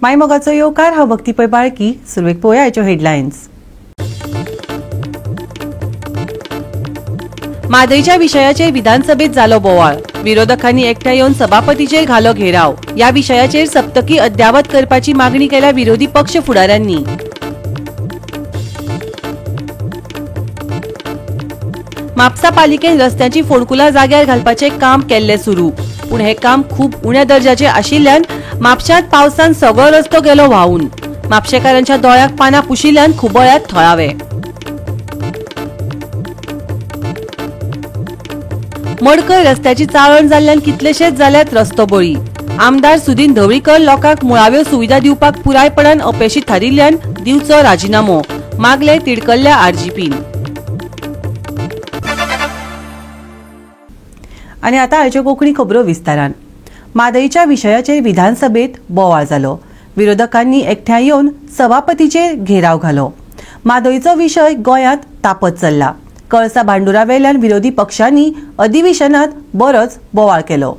मायमोगाचो येवकार हांव भक्ती पै बाळकी. सुरवेक पळोवया आयच्यो हेडलायन्स. म्हादयच्या विशयाचेर विधानसभेत जालो बोवाळ. विरोधकांनी एकठांय येवन सभापतीचेर घालो घेराव. ह्या विशयाचेर सप्तकी अद्यावत करपाची मागणी केल्या विरोधी पक्ष फुडाऱ्यांनी. म्हापसा पालिकेन रस्त्याची फोंडकुलां जाग्यार घालपाचे काम केल्ले सुरू. पूण हे काम खूब उण्या दर्जाचे आशिल्ल्यान म्हापश्यांत पावसान सगळो रस्तो गेलो व्हांवून. म्हापशेकारांच्या दोळ्याक पानां पुशिल्ल्यान खुबळ्यात थळावे. मडकय रस्त्याची चाळण जाल्ल्यान कितलेशेच जाल्यात रस्तो बळी. आमदार सुदीन ढवळीकर लोकांक मुळाव्यो सुविधा दिवपाक पुरायपणान अपेशी थारिल्ल्यान दिवचो राजिनामो. मागले तिडकल्ल्या आरजीपीन. आनी आतां आयच्यो कोंकणी खबरो विस्तारान. म्हादयच्या विशयाचेर विधानसभेत बोवाळ जालो. विरोधकांनी एकठांय येवन सभापतीचेर घेराव घालो. म्हादयचो विशय गोंयांत तापत चल्ला. कळसा भांडुरा वेल्यान विरोधी पक्षांनी अधिवेशनात बरोच बोवाळ केलो.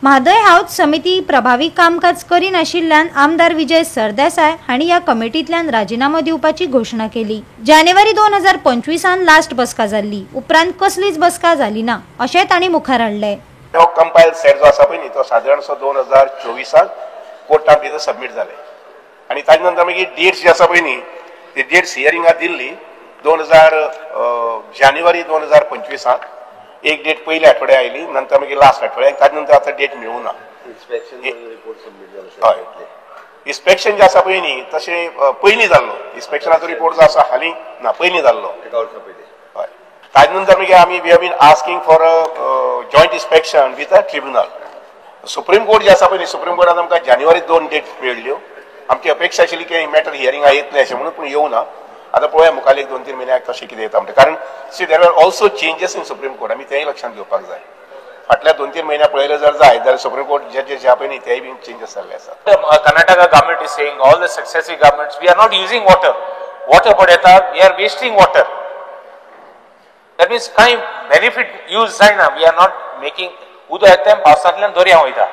म्हादय हावज समिती प्रभावी कामकाज करिनाशिल्ल्यान आमदार विजय सरदेसाय हांणी ह्या कमिटींतल्यान राजिनामो दिवपाची घोषणा केली. जानेवारी 2025 लास्ट बसका जाल्ली. उपरांत कसलीच बसका जाली ना अशें तांणी मुखार हाडले. कंपायल सेट जो आसा पळय न्ही तो सादारणसो 2024 कोर्टान भितर सबमीट जाले आनी ताजे नंतर मागीर डेट्स जी आसा पळय न्ही ती डेट्स हियरिंगाक दिल्ली 2000 जानेवारी 2025 एक डेट पयल्या आठवड्या आयली नंतर मागीर लास्ट आठवड्याक ताजे नंतर आतां डेट मेळूना. हय इन्स्पेक्शन जे आसा पळय न्ही तशें पयलीं जाल्लो. इन्स्पेक्शनाचो रिपोर्ट जो आसा हालीं ना पयलीं जाल्लो. हय ताजे नंतर मागीर आमी we have been asking for a joint inspection with a tribunal. Supreme Court जे आसा पळय न्ही सुप्रीम कोर्टान आमकां जानेवारी 2 डेट मेळ्ळ्यो. आमची अपेक्षा आशिल्ली की मॅटर हियरिंगाक येतले अशें म्हणून पूण येवना. आता पळोवया मुखार 1-2-3 म्हयन्याक कशें कितें येता म्हणटा. कारण see there are also changes in Supreme Court. आमी तेंय लक्षांत घेवपाक जाय. फाटल्या 2-3 म्हयन्या पळयलें जर जाय जाल्यार सुप्रीम कोर्ट जजेस जे पळय न्ही तेय बी चेंजीस जाल्ले आसात. Karnataka government is saying all the successive governments we are not using water but we are wasting water. That means काही benefit use जायना. We are not making उदक येता पावसांतल्यान दर्यान वयता.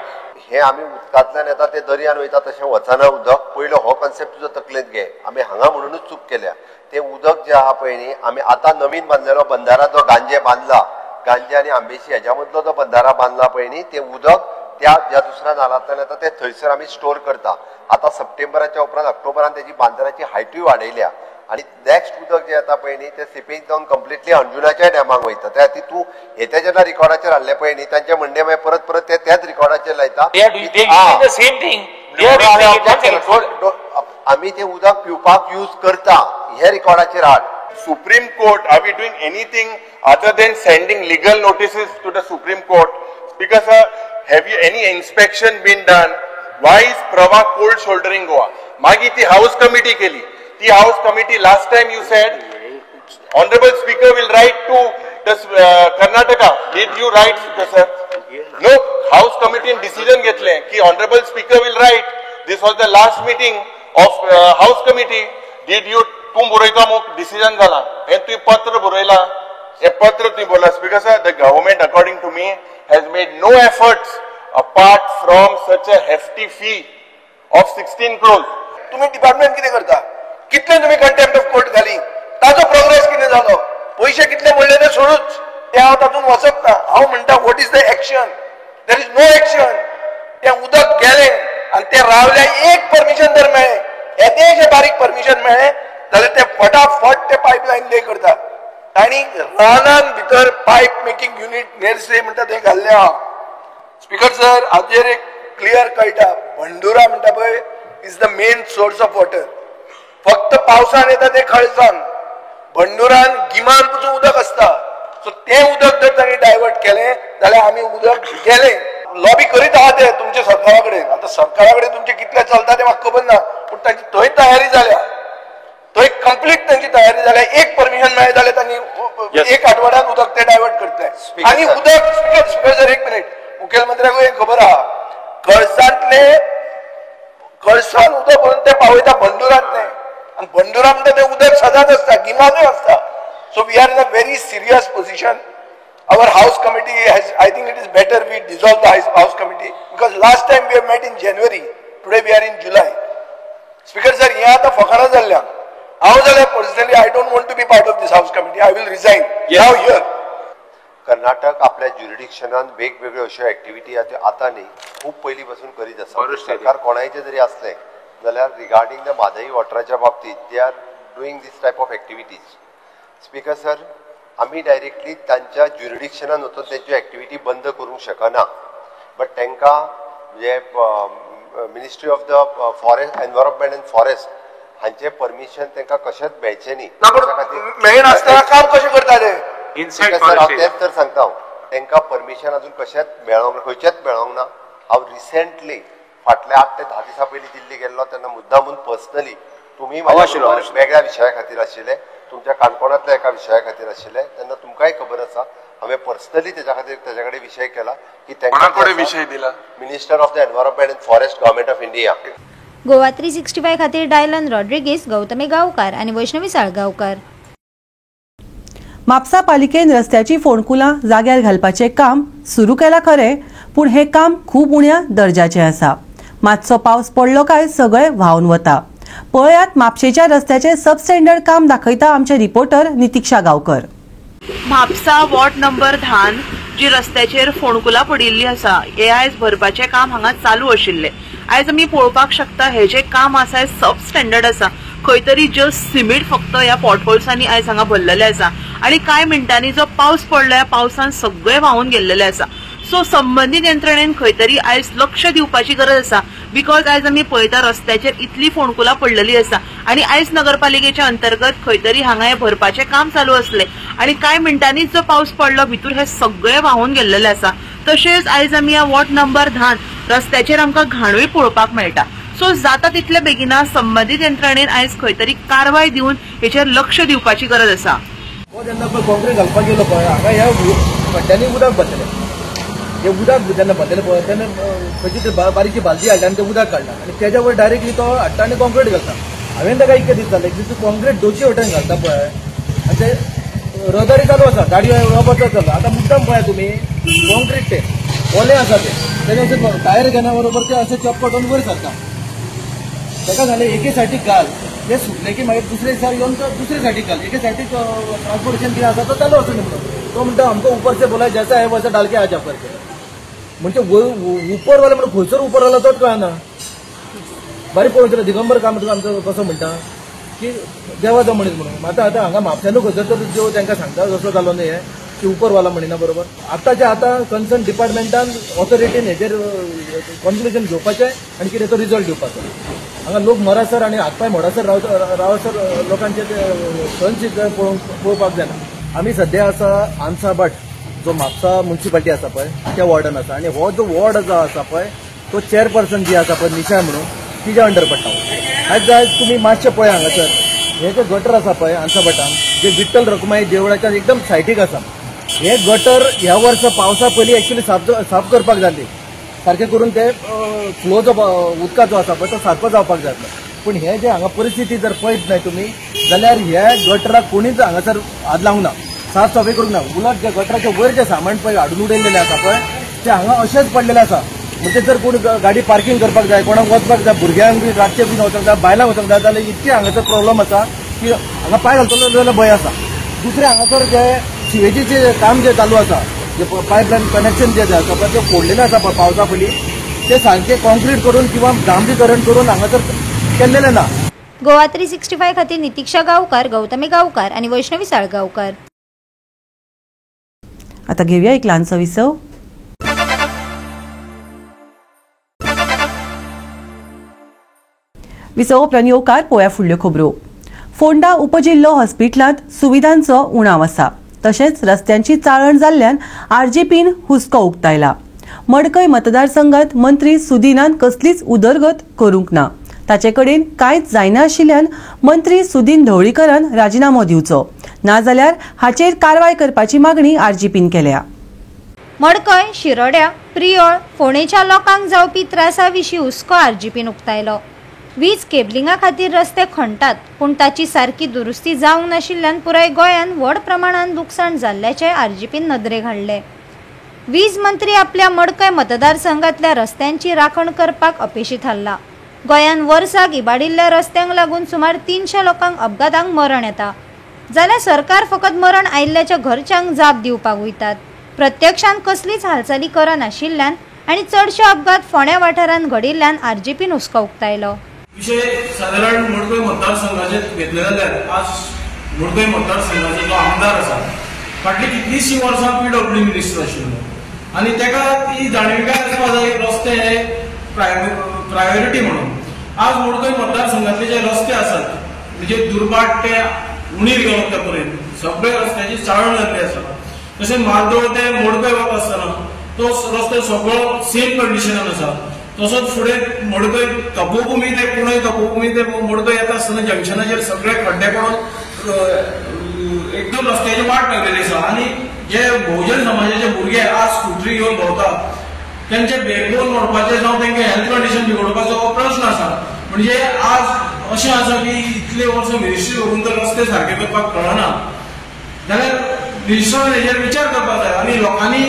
हे आमी उदकांतल्यान येता ते दर्यान वयता तशें वचना उदक. पयलो हो कॉन्सेप्ट तुजो तकलेंत घे. आमी हांगा म्हणूनच चूक केल्या. ते उदक जे आहा पळय न्ही आमी आतां नवीन बांदलेलो बंधारा जो गांजे बांदला गांजे आनी आंबेशी हेज्या मदलो जो बंधारा बांदला पळय न्ही ते उदक त्या ज्या दुसऱ्या नाल्यांतल्यान येता ते थंयसर आमी स्टोर करता. आतां सप्टेंबराच्या उपरांत ऑक्टोबरान तेजी बांदराची हायटूय वाडयल्या आनी नेक्स्ट उदक जे येता पळय न्ही ते सिपेज जावन कंप्लिटली अंजुनाच्या डॅमाक वयता. त्या खातीर तूं हेते जेन्ना रिकॉर्डाचेर हाडले पळय न्ही तांचे म्हणणे मागीर परत परत ते त्याच रिकॉर्डाचेर लायता. आमी ते उदक पिवपाक यूज करता हे रिकॉर्डाचेर हाड. Supreme Court, are we doing anything other than sending legal notices to the Supreme Court? Because have you any inspection been done? Why is Prava cold shouldering Goa? Magi ती house committee केली. ती house committee last time you said honorable speaker will write to the Karnataka. Did you write sir? No, house committee decision घेतले की honorable speaker will write. This was the last meeting of house committee. Did you तू बरयता मग decision जाला हे तू पत्र बरयला हे पत्र तू बोलास. Because the government according to me has made no efforts apart from such a hefty fee of 16 crores. तुम्ही डिपार्टमेंट कितें करता? कितले तुम्ही कंटेम्प्ट ऑफ कोर्ट घाली? ताजो प्रोग्रेस कितें जालो? पैसे कितले मोडले ते सोडूच. ते हांव तातूंत वचप ना. हांव म्हणटा what is the action? There is no action. ते उदक गेले आनी ते रावले. एक परमिशन जर मेळ्ळे येदेशे बारीक परमिशन मेळ्ळे जाल्यार ते फटाफट ते पायपलायन ले करता. आनी रानान भितर पायप मेकिंग युनिट नेर्सरी म्हणटा ते घाल्ले आहा. स्पीकर सर हाजेर एक क्लियर कळटा भंडुरा म्हणटा पळय is the main source of water. फक्त पावसान येता ते खळसान. भंडुरान गिमान पसून उदक आसता. सो ते उदक जर तांणी डायवर्ट केलें जाल्यार आमी उदक गेलें. लॉबी करीत आहा ते तुमच्या सरकारा कडेन. आतां सरकारा कडेन तुमचे कितले चलता ते म्हाका खबर ना पूण तांची थंय तयारी जाल्या. तो एक कंप्लीट त्यांची तयारी झाली. एक परमिशन मेळ्ळे जाल्यार तांणी एक आठवड्यात उदक ते डायवर्ट करताय. आणि उदक जर एक मिनिट मुखेलमंत्र्याक एक खबर आहा कळसांतले कळसान उदक भरून ते पावयता बंडुरांत नाही. आणि बंडुरा म्हणटा ते उदक सदांच आसता गिमानूय आसता. So we are in a very serious position. Our house committee has, I think it is better we dissolve the house committee because last time we have met in January today we are in July. Speaker sir, हे आता फकाणां जाल्ल्या. हांव जाल्यार personally I don't want to be part of this house committee. I will resign now here. Karnataka आपल्या ज्युरिडिक्शनान वेगवेगळ्यो अश्यो ऍक्टिव्हिटी आता न्ही, खूप पयलीं पासून करीत आसा. सरकार कोणायचे जरी असले जाल्यार रिगार्डिंग द म्हादई वॉटराच्या बाबतीत they are doing this type of activities. Speaker sir, आमी डायरेक्टली तांच्या ज्युरिडिक्शनान वचून तेंच्यो ऍक्टिव्हिटी बंद करूंक शकना, बट तांकां जे ministry of the forest environment and forest हांचे परमिशन तांकां कशेंच मेळचें न्ही. मेळनासतना काम कशें करता ते? सर हांव तेच तर सांगता, तांकां परमिशन अजून कशेंच मेळोंक ना, खंयचेच मेळोंक ना. हांव रिसेंटली फाटल्या 8 ते 10 दिसां पयलीं दिल्ली गेल्लो तेन्ना मुद्दामून पर्सनली तुमी वेगळ्या विशया खातीर आशिल्ले, तुमच्या काणकोणांतल्या एका विशया खातीर आशिल्ले, तेन्ना तुमकांय खबर आसा हांवें पर्सनली तेज्या खातीर तेजे कडेन विशय केला की कोणाकडे विशय दिला? Minister of the environment and forest government of India. Goa 365 खातीर डायलन रॉड्रिगीस, गौतमी गांवकार आणि वैष्णवी साळगांवकार. म्हापसा पालिकेन रस्त्याची फोंडकुलां जाग्यार घालपाचें काम सुरू केलां खरें, पूण हें काम खूब उण्या दर्जाचें आसा. मातसो पावस पडलो काय सगळें व्हांवन वता. पळयात म्हापशेच्या रस्त्याचें सबस्टँडर्ड काम दाखयता आमचे reporter Nitiksha Gaonkar. Mapusa ward number 10 जी रस्त्याचेर फोंडकुलां पडिल्ली आसा, हे आयज भरपाचें काम हांगा चालू आशिल्लें. आयज आमी पळोवपाक शकता हे जे काम आसा हे सब स्टँडर्ड आसा. खंय तरी जस्ट सिमीट फक्त ह्या पॉटहोल्सांनी आयज हांगा भरलेले आसा आणि कांय मिनटांनी जो पावस पडलो ह्या पावसान सगळे व्हांवून गेल्लेले आसा. सो संबंधीत यंत्रणेन खंय तरी आयज लक्ष दिवपाची गरज आसा, बिकॉज आयज आमी पळयता रस्त्याचेर इतली फोंडकुलां पडलेली आसा आणि आयज नगरपालिकेच्या अंतर्गत खंय तरी हांगा हे भरपाचें काम चालू आसलें आणि कांय मिनटांनीच जो पावस पडलो भितूर हे सगळे व्हांवून गेल्लेले आसा. तशेंच आयज आमी ह्या वॉर्ड नंबर 10 रस्त्याचेर आमकां घाणूय पळोवपाक मेळटा. सो जाता तितले बेगिना संबंधीत यंत्रणेन आयज खंय तरी कारवाय दिवन हेचेर लक्ष दिवपाची गरज आसा. जेन्ना कॉन्क्रीट घालपाक गेलो पळय हांगा ह्या खड्ड्यांनी उदक भरलेलें. हे उदक जेन्ना भरलेलें पळय तेन्ना खंयची ती बारीकशी बालदी हाडली आनी तें उदक काडला आनी तेज्या वयर डायरेक्टली तो हाडटा आनी कॉन्क्रीट घालता. हांवें ताका इतकें दिसतालें की तूं कॉन्क्रीट दोशी वटेन घालता पळय आनी ते रहदारी चालू आसा, गाडयो वचत चलता. आतां मुद्दाम पळय तुमी कॉन्क्रीट तें ओलें आसा तेजें अशें टायर घेना बरोबर तें अशें चप करून वयर सरता. ताका जालें एके सायडीक घाल, ते सुटले की मागीर दुसरे दिसा येवन तो दुसरे सायडीक घाल. एके सायडीक ट्रान्सपोर्टेशन कितें आसा तो चालू आसूं न्ही म्हणून तो म्हणटा आमकां ऊपर से बोला जैसा है वैसा डाल के आ जा करके. म्हणजे उपर वाले म्हणून खंयसर उपर आला तोच कळना. बारीक पळोवन दिगंबर काम आमचो कसो म्हणटा की देवाचो मनीस म्हणून. आतां हांगा म्हापशानू खंयसर तर जो तांकां सांगता जसो जालो न्ही हे की उपरवाला म्हणिना बरोबर. आतांच्या आतां कन्सर्न डिपार्टमेंटान ऑथॉरिटीन हेचेर कॉन्क्लुजन घेवपाचें आनी कितें तो रिजल्ट दिवपाचो. हांगा लोक मरासर आनी हातपाय मोडासर रावसर लोकांचे सहनशील पळोवपाक जायना. आमी सध्या आसा आन्सा भट जो म्हापसा म्युन्सिपालिटी आसा पळय त्या वॉर्डान आसा आनी हो जो वॉर्ड जो आसा पळय तो चेअरपर्सन जी आसा पळय निशा म्हणून तिच्या अंडर पडटा. आयज तुमी मातशें पळय हांगासर हे जे गटर आसा पळय आन्सा भटान जे विठ्ठल रखुमाई देवळाच्या एकदम सायडीक आसा. हे गटर ह्या वर्सा पावसा पयलीं एक्चुअली साफ करपाक जाली, सारकें करून ते फ्लो जो उदकाचो आसा पळय तो सारको जावपाक जाय. पूण हे जे हांगा परिस्थिती जर पळयत न्हय तुमी जाल्यार ह्या गटराक कोणीच हांगासर हात लावंक ना, साफ सफाई करूंक ना. उलट जे गटराचे वयर जे सामान पळय हाडून उडयलेलें आसा पळय ते हांगा अशेंच पडलेलें आसा. म्हणजे जर कोण गाडी पार्किंग करपाक जाय, कोणाक वचपाक जाय, भुरग्यांक बी रातचे बी वचपाक जाय, बायलांक वचपाक जाय जाल्यार इतके हांगासर प्रॉब्लम आसा की हांगा पांय घालतलो जाल्यार भंय आसा. दुसरें हांगासर जे सिवेजीचे काम जे चालू आसा, जे पायपलायन कनेक्शन जे आसा पळय ते फोडलेलें आसा पळय पावसा पयलीं ते सारकें कॉन्क्रीट करून किंवा डांबरीकरण करून हांगासर केल्लेलें ना. गोवा 365 खातीर नितीक्षा गांवकार, गौतमी गांवकार आणि वैष्णवी साळगांवकार. आता घेऊया एक ल्हानसो विसव. विसव उपरांत येवकार पळोवया फुडल्यो खबरो. फोंडा उपजिल्लो हॉस्पिटलांत सुविधांचो उणाव आसा, तशेंच रस्त्यांची चाळण जाल्ल्यान आरजीपीन हुस्को उक्तायला. मडकय मतदारसंघात मंत्री सुदिनान कसलीच उदरगत करूंक ना. ताचे कडेन कांयच जायना आशिल्ल्यान मंत्री सुदीन ढवळीकरान राजिनामो दिवचो, नाजाल्यार हाचेर कारवाय करपाची मागणी आरजीपीन केल्या. मडकय, शिरोड्या, प्रियोळ, फोंडेच्या लोकांक जावपी त्रासाविशीं हुस्को आरजीपीन उक्तायलो. वीज केबलिंगा खातीर रस्ते खणटात, पूण ताची सारकी दुरुस्ती जावंक नाशिल्ल्यान पुराय गोंयांत व्हड प्रमाणात लुकसाण जाल्ल्याचे आरजीपीन नदरेक हाडले. वीज मंत्री आपल्या मडकय मतदारसंघातल्या रस्त्यांची राखण करपाक अपेशीत हारला. गोंयान वर्साक इबाडिल्ल्या रस्त्यांक लागून सुमार 300 लोकांक अपघातांक मरण येता जाल्यार सरकार फकत मरण आयिल्ल्याच्या घरच्यांक जाप दिवपाक वयतात. प्रत्यक्षान कसलीच हालचाली करनाशिल्ल्यान आनी चडशे अपघात फोंड्या वाठारांत घडिल्ल्यान आरजीपीन हुस्को उक्तायलो. विषय साधारण मडकय मतदारसंघाचे घेतले जाल्यार आज मडकय मतदारसंघाचो जो आमदार आसा फाटली कितलींशीं वर्सां PWD मिनिस्टर आशिल्लो आनी ताका ती जाणविकाय आसपा जाय रस्ते हे प्रायोरिटी म्हणून. आज मडकय मतदारसंघातले जे रस्ते आसात म्हणजे दुर्बाट ते उणीर गेलो ते पर्यंत सगळे रस्त्याची चाळण जाल्ली आसा. तशेंच म्हालदोळ ते मडकय वता आसतना तो रस्तो सगळो सेम कंडिशनान आसा. तसोच फुडें मडकय तपोभूमी ते पुणे तपोभूमी ते मडकय येता आसतना जंक्शनाचेर सगळे खड्डे पडून एकदम रस्त्याची वाट लागलेली आसा. आनी जे बहुजन समाजाचे भुरगे आज स्कुटरी घेवन भोंवतात त्यांचे बॅकबोन मोडपाचे जावं तांकां हेल्थ कंडिशन बिगडपाचो हो प्रश्न आसा. म्हणजे आज अशें आसा की इतले वर्सां मिनिस्ट्री करून तर रस्ते सारके करपाक कळना जाल्यार मिनिस्टरान हेजेर विचार करपाक जाय आनी लोकांनी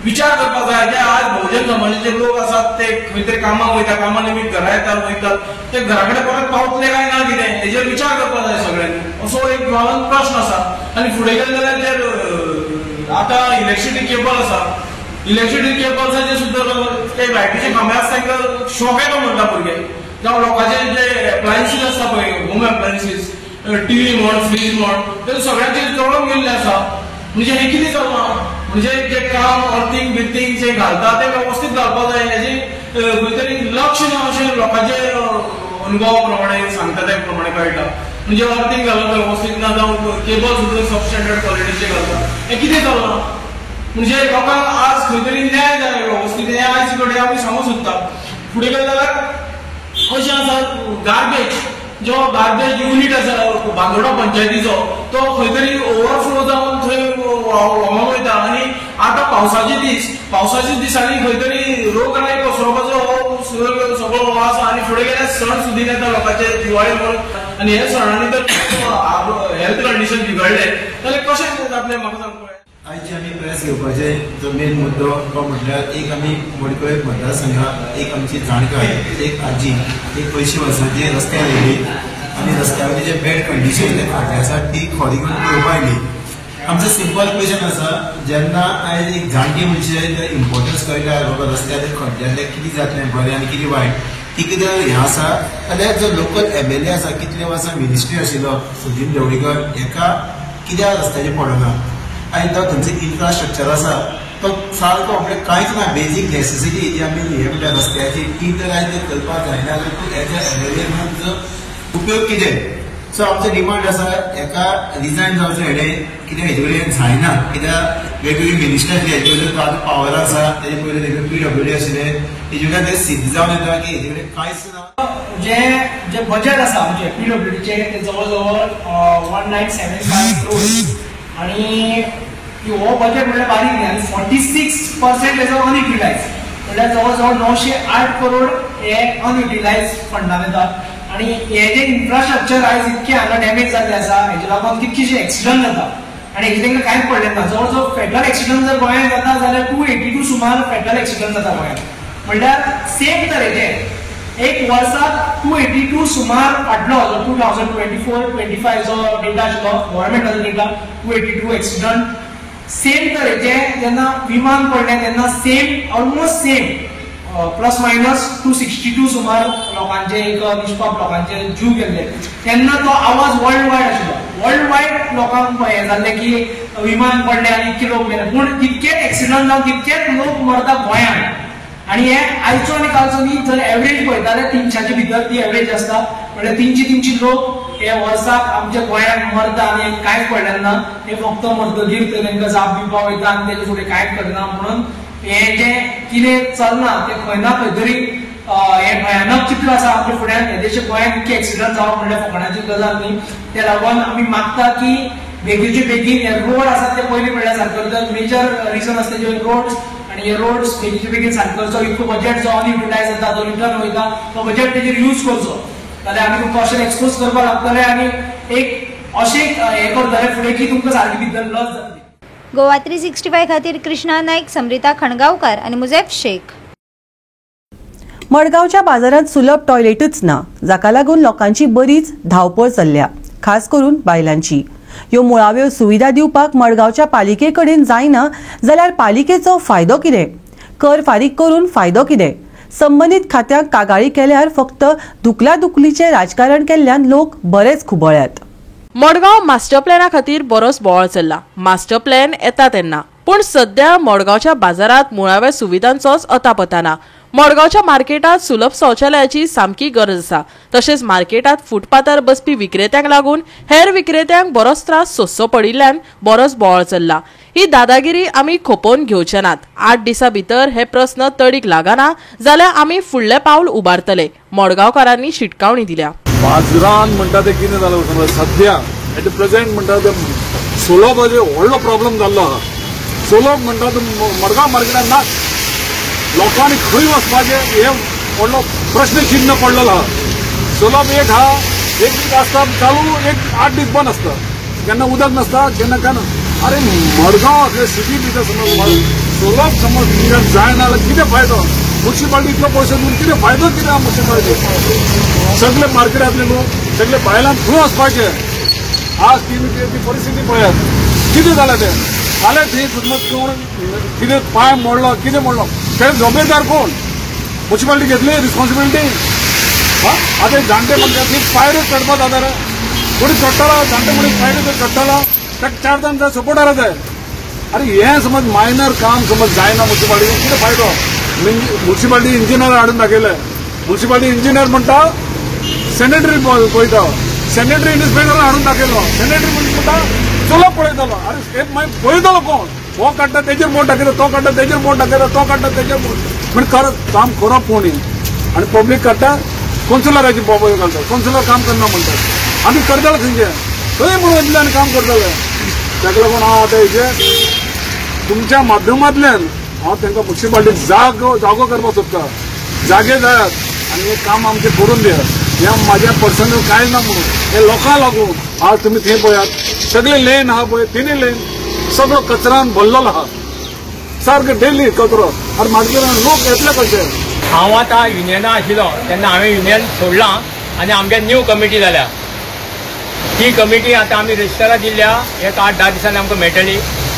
विचार करपाक जाय जे आज बहुजन समाजाचे लोक आसात ते खंय तरी कामाक वयता कामा निमित्त घरा येतात वयतात ते घरा कडेन परत पावतले काय ना कितें हेजेर विचार करपाक जाय सगळ्यांनी असो एक गोंयांत प्रश्न आसा. आनी फुडें गेले जाल्यार जे आतां इलेक्ट्रिसिटी केबल आसा इलेक्ट्रिसिटी केबल्साचे सुद्दां ते लायटीचे खांबे आसा तांकां शॉक येता म्हणटा भुरगे जावं लोकांचे जे एप्लायन्सीस आसता पळय होम एप्लायन्सीस टीव्ही म्हण फ्रीज म्हण ते सगळ्यांचे जळोवन गेल्ले आसा. म्हणजे हे कितें चलना म्हणजे जे काम अर्थिंग बिर्थिंग जे घालता ते वेवस्थीत घालपाक जाय हेजे खंय तरी लक्ष ना अशें लोकांचे अनुभवा प्रमाणे सांगता त्या प्रमाणे कळटा. म्हणजे अर्थिंग घालप वेवस्थीत ना जावं केबल सुद्दां सब स्टँडर्ड क्वॉलिटीचे घालता हें कितें चलना. म्हणजे लोकांक आज खंय तरी न्याय जाय वेवस्थीत हें आयज कडेन आमी सांगूंक सोदता. फुडें गेले जाल्यार अशें आसा गार्बेज जो गार्बेज युनिट आसा बांदोडा पंचायतीचो तो खंय तरी ओवरफ्लो जावन थंय व्हांवून वयता. आनी आतां पावसाच्या दिसांनी खंय तरी रोगराई पसरोवपाचो सगळो हो आसा. आनी फुडें गेल्यार सण सुदीन येता लोकांचे दिवाळी म्हणून आनी हे सणांनी तर हेल्थ कंडिशन बिगडले जाल्यार कशें जातलें म्हाका सांग पळय. आयज आमी प्रेस घेवपाचे जो मेन मुद्दो तो म्हटल्यार एक आमी मडकय मतदारसंघात एक आमची जाणकार एक आजी एक 50 वर्सांची रस्त्यार येयली आनी रस्त्यावयली जे बॅड कंडिशन जे फाटी आसा ती खोरी करून पळोवपाक आयली. आमचो सिंपल क्वेश्चन आसा जेन्ना आयज एक जाणटी मनशाचे इम्पोर्टन्स कळटा बाबा रस्त्यार खड्ड्यातले कितें जातलें बरें आनी कितें वायट ती कितें हें आसा जाल्यार जो लोकल MLA आसा कितले वर्सां मिनिस्ट्री आशिल्लो सुदीन ढवळीकर हेका कित्याक रस्त्याचेर पडना आनी तो थंयचो इन्फ्रास्ट्रक्चर आसा तो सारको म्हणजे कांयच ना बेजीक नेसेसिटी जी आमी हे म्हणटा रस्त्याची ती तर आयज करपाक जायना जाल्यार तूं एज अ MLA म्हणून तुजो उपयोग कितें. सो आमचो डिमांड आसा हेका रिजायन जावचें हेडें कितें हेजे कडेन जायना कित्याक वेगवेगळी मिनिस्टर हेजे कडेन आतां पावर आसा तेजे पयलीं तेगे PWD आशिल्ले हेजे कडेन ते सिद्ध जावन येता की हेजे कडेन कांयच ना. जे बजेट आसा आमचे PWDचे ते जवळ जवळ 1975 crores आणि हो बजेट म्हणजे बारीक न्ही आनी 46% हेजो अनयुटिलायज म्हणल्यार जवळ जवळ 908 करोड हे अनयुटिलायज फंडान येतात. आणि हे जे इन्फ्रास्ट्रक्चर आयज इतके हांगा डॅमेज जाल्ले आसा हेजे लागून कितकीशे एक्सिडंट जाता आनी हेजे तांकां कांयच पडलें ना. जवळ जवळ फेटल एक्सिडंट जर गोंयांत जाता जाल्यार 282 सुमार फेटल एक्सिडंट जाता गोंयांत. म्हणल्यार सेम तरेचे एक वर्साक 282 सुमार फाटलो 2024-25 जो डेटा आशिल्लो गव्हर्मेंटाचो डेटा 282 एक्सिडंट सेम तरेचे जेन्ना विमान पडलें तेन्ना same almost same plus minus 262 सुमार लोकांचे एक निष्पाप लोकांचे जीव गेल्ले तेन्ना तो आवाज वर्ल्ड वायड आशिल्लो. वर्ल्ड वायड लोकांक हें जाल्लें की विमान पडलें आनी इतके लोक गेले पूण तितके एक्सिडंट जावन तितकेच लोक मरता गोंयांत. आणि हे आयचो आनी कालचो न्ही जर एवरेज पळयता जाल्यार 300च्या भितर ती एवरेज आसता. म्हणल्यार 300 लोक हे वर्साक आमच्या गोंयांत मरता आनी कांयच पडलें ना. हे फक्त मरतकीर ते तांकां जाप दिवपाक वयता आनी तेजे फुडें कांयच करना. म्हणून हे जे कितें चलना ते खंय ना खंय तरी हे भयानक चित्र आसा आमच्या फुड्यान. हे देशाक गोंयांत इतके एक्सिडंट जावप म्हणल्यार फकाणाची गजाल न्ही. ते लागून आमी मागता की बेगीचे बेगीन हे रोड आसात ते पयलीं म्हणल्यार सारको करता. मेजर रिजन आसता जे रोड्स आनी हे रोड्स बेगीचे बेगीन सारको करचो. इतको बजेट जो अनयुटिलायज जाता जो रिटर्न वयता तो बजेट तेजेर यूज करचो जाल्यार आमी तुमकां अशें एक्सपोज करपाक लागतले आनी एक अशें हें करतले फुडें की तुमकां सारकी भितर लस जातली. गोवा 365 खातीर कृष्णा नायक, समृता खणगांवकार आनी मुजेफ शेख. मडगावच्या बाजारात सुलभ टॉयलेटच ना, जाका लागून लोकांची बरीच धावपळ चल्ल्या, खास करून बायलांची. ह्यो मुळाव्यो सुविधा दिवपाक मडगावच्या पालिके कडेन जायना जाल्यार पालिकेचो फायदो कितें? कर फारीक करून फायदो कितें? संबंधीत खात्याक कागाळी केल्यार फक्त दुखलीचे राजकारण केल्ल्यान लोक बरेच खुबळ्यात. मडगाव मास्टर प्लॅना खातीर बरोच बोवाळ चल्ला. मास्टर प्लॅन येता तेन्ना, पूण सध्या मडगावच्या बाजारात मुळाव्या सुविधांचोच अतापता ना. मडगावच्या मार्केटात सुलभ शौचालयाची सामकी गरज आसा. तशेंच मार्केटात फुटपाथार बसपी विक्रेत्यांक लागून हेर विक्रेत्यांक बरोच त्रास सोंसचो पडिल्ल्यान बरोच बोवाळ चल्ला. ही दादागिरी आमी खोपोवन घेवचे नात. 8 दिसां भितर हे प्रस्न तडीक लागना जाल्यार आमी फुडलें पावल उबारतले, मडगावकारांनी शिटकावणी दिल्या. बाजारान म्हणटा ते कितें जालें समज सध्या एट प्रेजेंट म्हणटा ते सुलभाचो व्हडलो प्रॉब्लेम जाल्लो आहा. सुलभ म्हणटा तो मडगांव मार्केटान ना, लोकांनी खंय वचपाचें हे व्हडलो प्रश्न चिन्ह पडलेलो आहा. सुलभ एक दीस आसता चालू, 8 दीस बंद आसता, केन्ना उदक नासता, केन्ना अरे मडगांव असले सिटी भितर समज सुलभ समज तुमकां जायना जाल्यार कितें फायदो? म्युनिसिपालिटी इतलो पयसो दिवन कितें फायदो कितें आहा म्युनिसिपालिटी? सगळे मार्केटांतले लोक सगळे बायलांक खंय वचपाचें? आज ती परिस्थिती पळयात कितें जालें तें. फाल्यां थंय समज कोण कितें पांय मोडलो, कितें मोडलो, तें जबाबदार कोण? म्युनिसिपालिटी घेतली रिस्पॉन्सिबिलिटी? आतां जाणटे म्हणटा ती पायऱ्यो चडपा जाता रे, कोणी चडटलो जाणटे म्हणून पायऱ्यो चडटलो, ताका 4 जाण सपोर्टार जाय. अरे हे समज मायनर काम समज जायना म्युनिसिपालिटीन कितें फायदो? म्युनिसिपालिटी इंजिनियर हाडून दाखयले. म्युनिसिपालिटी इंजिनियर म्हणटा सॅनिटरी पळयता, सॅनिटरी इन्स्पेक्टर हाडून दाखयलो, सॅनिटरी म्हणटा सुलभ पळयतालो. अरे हे मागीर पळयतालो कोण? हो काडटा तेजेर बोट दाखयता, तो काडटा तेजेर बोट दाखयता, तो काडटा तेजेर बोट, म्हणजे खरंच काम करप कोणी? आणि पब्लीक काडटा कौन्सिलराची बोबो घालता, कौन्सिलर काम करना म्हणटात. आमी करताले खंयचे खंय म्हणून वयतले काम करताले. ताका लागून हांव आतां हेजे तुमच्या माध्यमांतल्यान हांव तांकां म्युनिसिपालिटीक जागो करपाक सोदता. जागे जायात आनी हे काम आमचें करून दियात. हें म्हाज्या पर्सनल कांय ना म्हणून, हे लोकांक लागून. आज तुमी थंय पळयात सगळे लेन आहा पळय, 3 लेन सगळो कचरान भरलेलो आहा, सारकें डेली कचरो. आनी मार्केटान लोक येतले कशे? हांव आतां युनियना आशिल्लो तेन्ना हांवें युनियन सोडलां आनी आमगे न्यू कमिटी जाल्या. ती कमिटी आतां आमी रजिस्टराक दिल्ल्या, एक 8-10 दिसांनी आमकां मेळटली.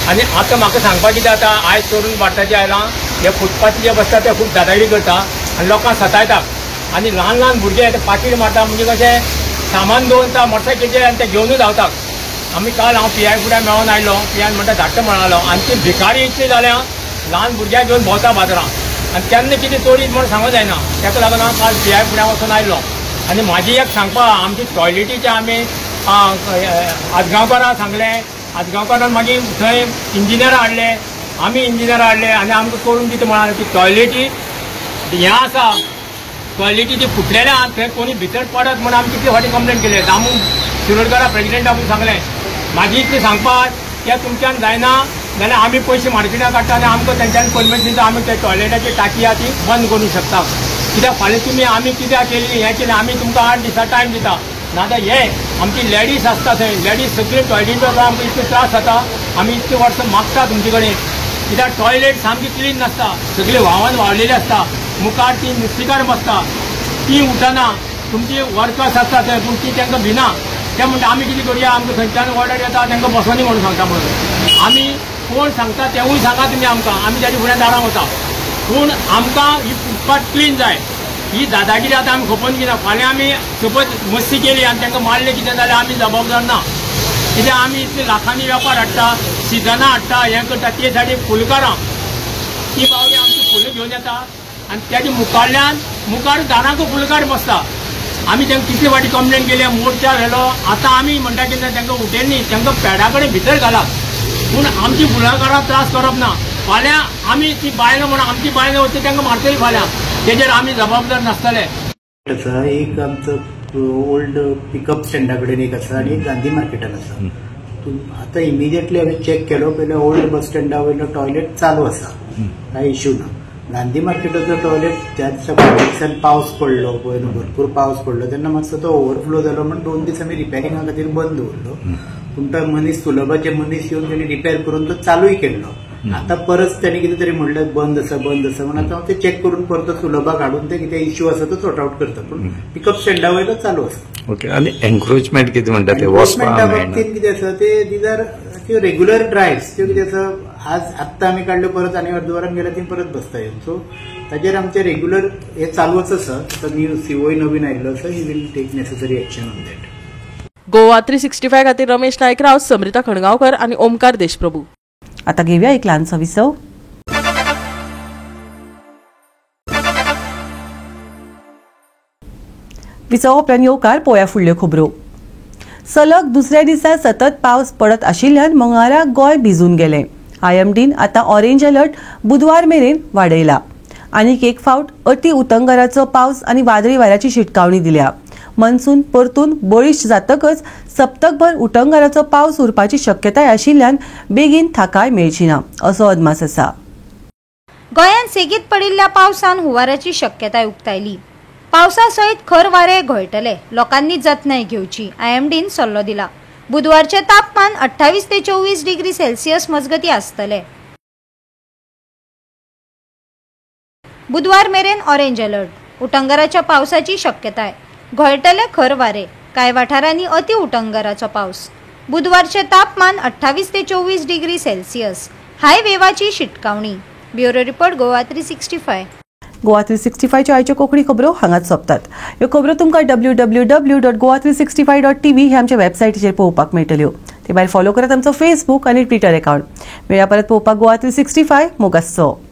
आनी आतां म्हाका सांगपाक कितें जाता, आयज तरुण भारताचे आयलां, हे फुटपाथी जे बसता ते खूब दादागिरी करता आनी लोकांक सतायता. आनी ल्हान भुरगे ते पाकीट मारता, म्हणजे कशें सामान दवरता मोटरसायकलीचेर आनी ते घेवनूच धांवतात. आमी काल हांव PI फुड्यान मेळोन आयलो, PI म्हणटा धाडटा म्हणालो. आनी ती भिकारी इतली जाल्या, ल्हान भुरग्यांक घेवन भोंवता बाजारांत आनी केन्ना कितें चोरीत म्हण सांगूंक जायना. ताका लागून हांव काल PI फुड्यान वचून आयलो. आनी म्हाजी एक सांगपा, आमची टॉयलेटीचे आमी आजगांवकारांक सांगलें, आजगांवकारान मागीर थंय इंजिनियर हाडले, आमी इंजिनियर हाडले आनी आमकां करून दिता म्हणाले. ती टॉयलेटी हें आसा, टॉयलेटी फुटलेले आहा, थंय कोणी भितर पडत म्हणून आमी कितले फावटी कंप्लेन केले. दामू शिरोडकारा प्रेसिडेंट आपूण सांगलें. म्हाजी इतलें सांगपाक त्या तुमच्यान जायना जाल्यार आमी पयशे मार्केटाक काडटा आनी आमकां तेंच्यानी परमिशन दिता, आमी ते टॉयलेटाची टाकी आहा ती बंद करूंक शकता. कित्याक फाल्यां तुमी आमी कित्याक केली हें केलें, आमी तुमकां 8 दिसा टायम दिता. नाजाल्यार हे आमची लेडीज आसता थंय, लेडीज सगळे टॉयलेटीचो आमकां इतलो त्रास जाता. आमी इतले वर्सां मागता तुमचे कडेन, कित्याक टॉयलेट सामकी क्लीन नासता, सगळे व्हांवन व्हांवलेली आसता. मुखार ती नुस्तेकार बसता, ती उठना. तुमची वर्कर्स आसता थंय, पूण ती तांकां भिना. ते म्हणटा आमी कितें करुया, आमकां खंयच्यान ऑर्डर येता तांकां बसोनी म्हणून सांगता. म्हणून आमी कोण सांगता तेवूय सांगा तुमी आमकां, आमी ताच्या फुड्यान दारां वता. पूण आमकां ही फुटपाथ क्लीन जाय. ही दादागिरी आतां आमी खपोवन घेना. फाल्यां आमी सपोज मस्ती केली आनी तांकां मारलें कितें जाल्यार आमी जबाबदार ना. कित्याक आमी इतले लाखांनी वेपार हाडटा, सिजनां हाडटा, हें करता. ते सायडीक फुलकारां ती बावली आमची फुलां घेवन येता आनी तेजे मुखारल्यान मुखार दारांक फुलकार बसता. आमी तांकां कितले फावटी कंप्लेन केली, मोर्चा व्हेलो. आतां आमी म्हणटा कितें तांकां उठयल्ली, तांकां पॅडा कडेन भितर घालात. पूण आमची फुलाकारांक त्रास करप ना. फाल्यां आमी ती बायलां म्हणून आमची बायलां वचून तांकां मारतली फाल्यां, तेजेर आमी जबाबदार नासतले. एक आमचो ओल्ड पिकअप स्टँडा कडेन एक आसा आनी एक गांधी मार्केटान आसा. आतां इमिजिएटली हांवें चॅक केलो, पयलें ओल्ड बस स्टँडा वयलो टॉयलेट चालू आसा, कांय इश्यू ना. गांधी मार्केटाचो टॉयलेट त्या दिसा पावस पडलो पळय न्हू, भरपूर पावस पडलो तेन्ना मातसो तो ओवरफ्लो जालो म्हणून 2 दीस आमी रिपेरिंगा खातीर बंद दवरलो. पूण तो मनीस सुलभाचे मनीस येवन ताणें रिपेर करून तो चालूय केल्लो. आता परत त्यांनी कितें तरी म्हणलें बंद आसा म्हणून आता हांव ते चेक करून परत सुलभाक हाडून ते कितें इश्यू आसा तो सॉर्ट आउट करता पूण पिकअप स्टँडा वयलो चालू आसा. ओके. आणि एन्क्रोचमेंट कितें म्हणटा ते वचपाक बाबतींत कितें आसा ते दीज आर त्यो रेग्युलर ड्रायव्स त्यो कितें आसा आज आत्तां आमी काडल्यो परत आनी अर्द वरान गेल्यार ती परत बसता येवन सो ताजेर आमचे रेग्युलर हे चालूच आसा. आता सीओय नवीन आयिल्लो आसा he will take necessary action on that. Goa 365 खातीर रमेश नायकराव, समृता खणगांवकर आणि ओमकार देशप्रभू. आता घेऊया एक ल्हानसो विसव. विसव उपरांत येवकार पळोवया फुडल्यो खबरो. सलग दुसऱ्या दिसा सतत पावस पडत आशिल्ल्यान मंगळारा गोंय भिजून गेलें. IMDन आतां ऑरेंज अलर्ट बुधवार मेरेन वाडयला. आनीक एक फावट अति उटंगराचो पावस आनी वादळी वाऱ्याची शिटकावणी दिल्या. मनसून परतून बळीश जातकच सप्तकभर उटंगराचो पावस उरपाची शक्यताय आशिल्ल्यान बेगीन थाकाय मेळची ना असो अदमास आसा. गोंयांत सेगीत पडिल्ल्या पावसान हुंवाराची शक्यताय उक्तायली. पावसा सयत खर वारे घोळटले. लोकांनी जतनाय घेवची IMDन सल्लो दिला. बुधवारचे तापमान 28 ते 24 डिग्री सेल्सियस मजगती आसतले. बुधवार मेरेन ऑरेंज अलर्ट. उटंगराच्या पावसाची शक्यताय. घोळटले खर वारे. कांय वाठारांनी अति उटंगराचो पावस. बुधवारचे तापमान 28 ते 24 डिग्री सेल्सियस. हाय वेवाची शिटकावणी. Bureau report Goa 365. गोवा 365 च्यो आयच्यो कोंकणी खबरो हांगाच सोंपतात. ह्यो खबरो तुमकां www.goa365.tv हे आमच्या वेबसायटीचेर पळोवपाक मेळटल्यो. ते भायर फॉलो करात आमचो फेसबूक आनी ट्विटर अकाउंट. मेळया परत पळोवपाक गोवा 365 मोगासो.